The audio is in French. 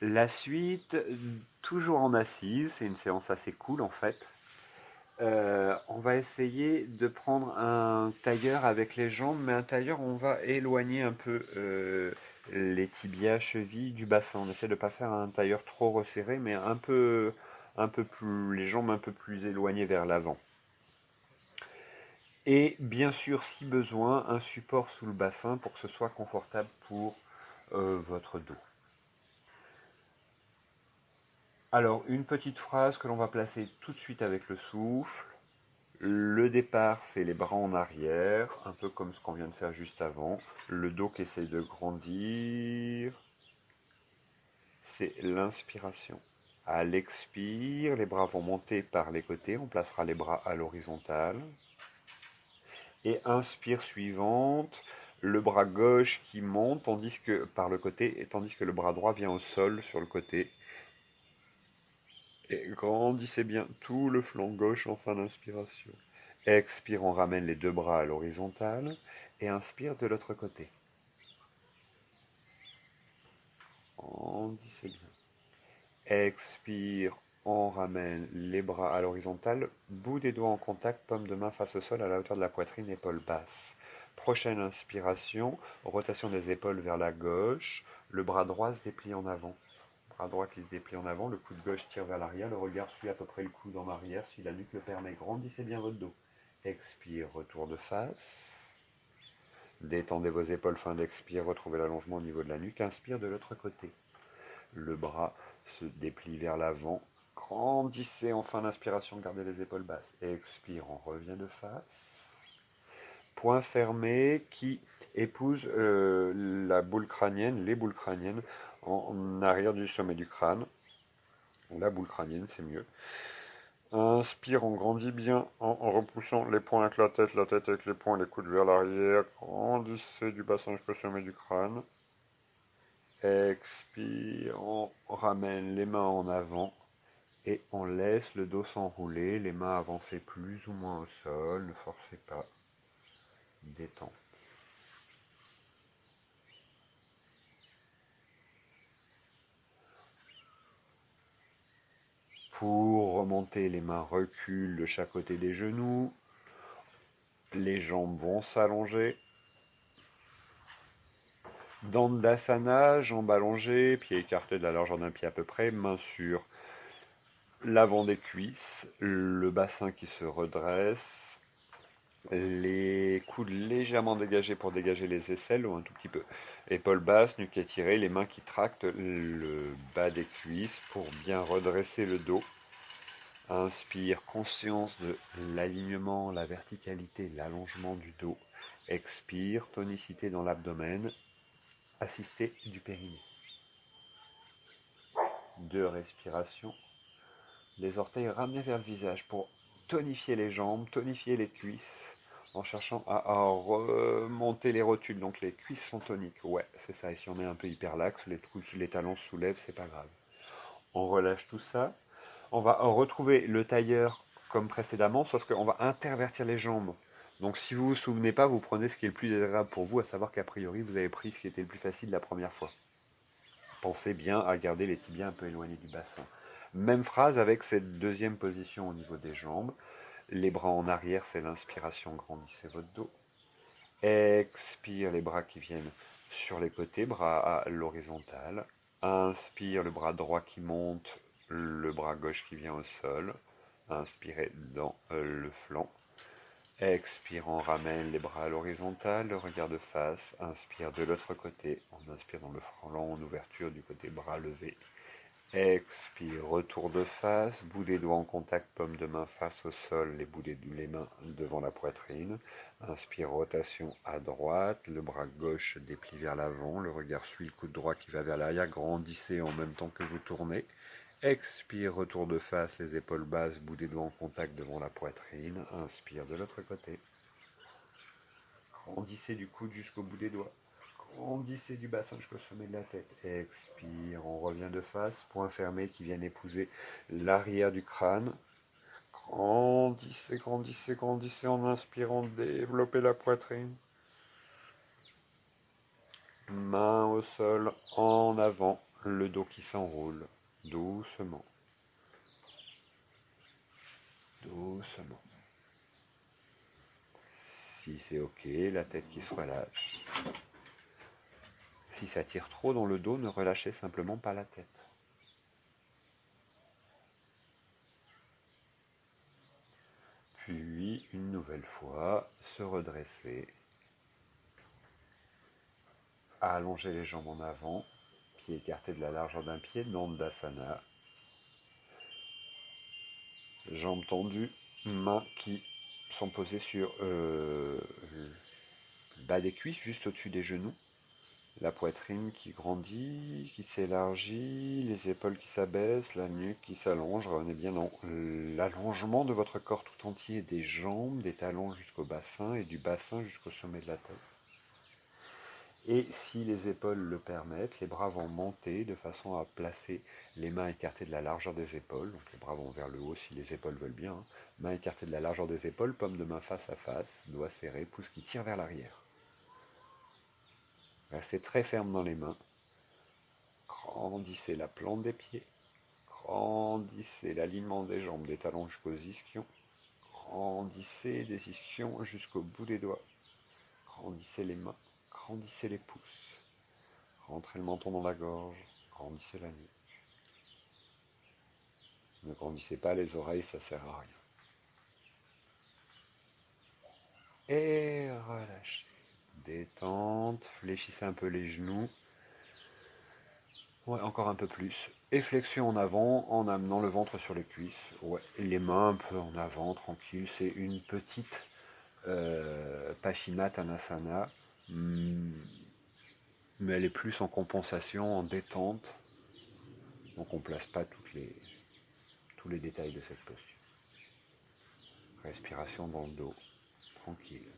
La suite, toujours en assise, c'est une séance assez cool en fait. On va essayer de prendre un tailleur avec les jambes, mais un tailleur où on va éloigner un peu les tibias, chevilles du bassin. On essaie de ne pas faire un tailleur trop resserré, mais un peu plus, les jambes un peu plus éloignées vers l'avant. Et bien sûr, si besoin, un support sous le bassin pour que ce soit confortable pour votre dos. Alors, une petite phrase que l'on va placer tout de suite avec le souffle. Le départ, c'est les bras en arrière, un peu comme ce qu'on vient de faire juste avant. Le dos qui essaye de grandir, c'est l'inspiration. À l'expire, les bras vont monter par les côtés, on placera les bras à l'horizontale. Et inspire suivante, le bras gauche qui monte tandis que par le côté, tandis que le bras droit vient au sol sur le côté. Et grandissez bien tout le flanc gauche en fin d'inspiration. Expire, on ramène les deux bras à l'horizontale et inspire de l'autre côté. Grandissez bien. Expire, on ramène les bras à l'horizontale, bout des doigts en contact, paume de main face au sol à la hauteur de la poitrine, épaules basses. Prochaine inspiration, rotation des épaules vers la gauche, le bras droit se déplie en avant. Bras droit qui se déplie en avant, le coude gauche tire vers l'arrière, le regard suit à peu près le coude en arrière si la nuque le permet. Grandissez bien votre dos. Expire, retour de face. Détendez vos épaules, fin d'expire, retrouvez l'allongement au niveau de la nuque. Inspire de l'autre côté. Le bras se déplie vers l'avant. Grandissez en fin d'inspiration, gardez les épaules basses. Expire, on revient de face. Point fermé qui épouse la boule crânienne, les boules crâniennes en arrière du sommet du crâne. La boule crânienne, c'est mieux. Inspire, on grandit bien en repoussant les poings avec la tête avec les poings, les coudes vers l'arrière. Grandissez du bassin jusqu'au sommet du crâne. Expire, on ramène les mains en avant et on laisse le dos s'enrouler, les mains avancer plus ou moins au sol, ne forcez pas, détends. Pour remonter, les mains reculent de chaque côté des genoux, les jambes vont s'allonger. Dandasana, jambes allongées, pieds écartés de la largeur d'un pied à peu près, mains sur l'avant des cuisses, le bassin qui se redresse, les coudes légèrement dégagés pour dégager les aisselles ou un tout petit peu. Épaules basses, nuque étirée, les mains qui tractent le bas des cuisses pour bien redresser le dos. Inspire, conscience de l'alignement, la verticalité, l'allongement du dos. Expire, tonicité dans l'abdomen, assisté du périnée. 2 respirations. Les orteils ramenés vers le visage pour tonifier les jambes, tonifier les cuisses, en cherchant à remonter les rotules. Donc les cuisses sont toniques. Ouais, c'est ça. Et si on est un peu hyperlaxe, les talons se soulèvent, c'est pas grave. On relâche tout ça. On va retrouver le tailleur comme précédemment, sauf qu'on va intervertir les jambes. Donc si vous vous souvenez pas, vous prenez ce qui est le plus agréable pour vous, à savoir qu'a priori, vous avez pris ce qui était le plus facile la première fois. Pensez bien à garder les tibias un peu éloignés du bassin. Même phrase avec cette deuxième position au niveau des jambes. Les bras en arrière, c'est l'inspiration, grandissez votre dos. Expire, les bras qui viennent sur les côtés, bras à l'horizontale. Inspire, le bras droit qui monte, le bras gauche qui vient au sol. Inspirez dans le flanc. Expire, on ramène les bras à l'horizontale, le regard de face. Inspire de l'autre côté, on inspire dans le flanc en ouverture du côté bras levé. Expire, retour de face, bout des doigts en contact, paume de main face au sol, les mains devant la poitrine. Inspire, rotation à droite, le bras gauche déplie vers l'avant, le regard suit le coude droit qui va vers l'arrière, grandissez en même temps que vous tournez. Expire, retour de face, les épaules basses, bout des doigts en contact devant la poitrine. Inspire de l'autre côté. Grandissez du coude jusqu'au bout des doigts. Grandissez du bassin jusqu'au sommet de la tête. Expire, on revient de face. Point fermé qui vient épouser l'arrière du crâne. Grandissez, grandissez, grandissez en inspirant, développez la poitrine. Main au sol, en avant. le dos qui s'enroule, doucement, doucement. Si c'est ok, la tête qui se relâche. Si ça tire trop dans le dos, ne relâchez simplement pas la tête. Puis, une nouvelle fois, se redresser. Allonger les jambes en avant, pieds écartés de la largeur d'un pied, Dandasana. Jambes tendues, mains qui sont posées sur le bas des cuisses, juste au-dessus des genoux. La poitrine qui grandit, qui s'élargit, les épaules qui s'abaissent, la nuque qui s'allonge. Revenez bien dans l'allongement de votre corps tout entier, des jambes, des talons jusqu'au bassin et du bassin jusqu'au sommet de la tête. Et si les épaules le permettent, les bras vont monter de façon à placer les mains écartées de la largeur des épaules. Donc les bras vont vers le haut si les épaules veulent bien. Mains écartées de la largeur des épaules, paume de main face à face, doigts serrés, pouce qui tire vers l'arrière. Restez très ferme dans les mains. Grandissez la plante des pieds. Grandissez l'alignement des jambes, des talons jusqu'aux ischions. Grandissez des ischions jusqu'au bout des doigts. Grandissez les mains. Grandissez les pouces. Rentrez le menton dans la gorge. Grandissez la nuque. Ne grandissez pas les oreilles, ça sert à rien. Et relâchez. Détente. Fléchissez un peu les genoux. Ouais, encore un peu plus. Et flexion en avant en amenant le ventre sur les cuisses. Ouais, et les mains un peu en avant, tranquille. C'est une petite Paschimottanasana. Mais elle est plus en compensation, en détente. Donc on ne place pas tous les détails de cette posture. Respiration dans le dos, tranquille.